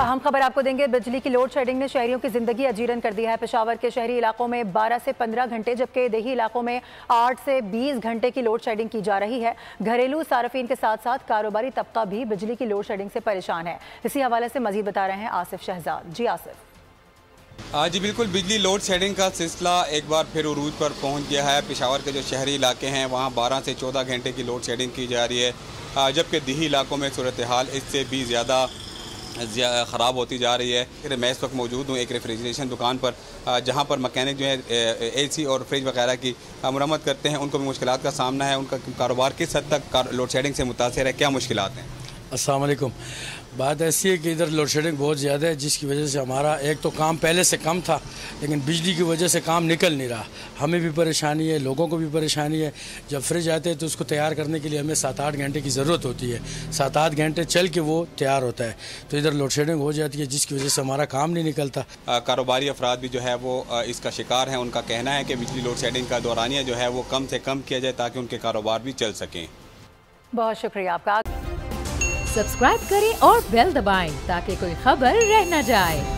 अहम खबर आपको देंगे। बिजली की लोड शेडिंग ने शहरियों की जिंदगी अजीरन कर दी है। पेशावर के शहरी इलाकों में 12 से 15 घंटे, जबकि देही इलाकों में 8 से 20 घंटे की लोड शेडिंग की जा रही है। घरेलू सार्फिन के साथ साथ कारोबारी तबका भी बिजली की लोड शेडिंग से परेशान है। इसी हवाले से मजीद बता रहे हैं आसिफ शहजाद। जी आसिफ। जी बिल्कुल, बिजली लोड शेडिंग का सिलसिला एक बार फिर उरूज पर पहुंच गया है। पेशावर के जो शहरी इलाके हैं वहां 12 से 14 घंटे की लोड शेडिंग की जा रही है, जबकि देही इलाकों में सूरत हाल इससे भी ज़्यादा ख़राब होती जा रही है। मैं इस वक्त मौजूद हूँ एक रेफ्रिजरेशन दुकान पर, जहाँ पर मकैनिक जो है AC और फ्रिज वगैरह की मरम्मत करते हैं। उनको भी मुश्किलात का सामना है। उनका कारोबार किस हद तक लोड शेडिंग से मुतासिर है, क्या मुश्किलात हैं? अस्सलाम वालेकुम। बात ऐसी है कि इधर लोड शेडिंग बहुत ज़्यादा है, जिसकी वजह से हमारा एक तो काम पहले से कम था, लेकिन बिजली की वजह से काम निकल नहीं रहा। हमें भी परेशानी है, लोगों को भी परेशानी है। जब फ्रिज आते हैं तो उसको तैयार करने के लिए हमें 7-8 घंटे की ज़रूरत होती है। 7-8 घंटे चल के वो तैयार होता है, तो इधर लोड शेडिंग हो जाती है, जिसकी वजह से हमारा काम नहीं निकलता। कारोबारी अफराद भी जो है वो इसका शिकार हैं। उनका कहना है कि बिजली लोड शेडिंग का दौरानिया जो है वो कम से कम किया जाए ताकि उनके कारोबार भी चल सकें। बहुत शुक्रिया आपका। सब्सक्राइब करें और बेल दबाएं ताकि कोई खबर रह न जाए।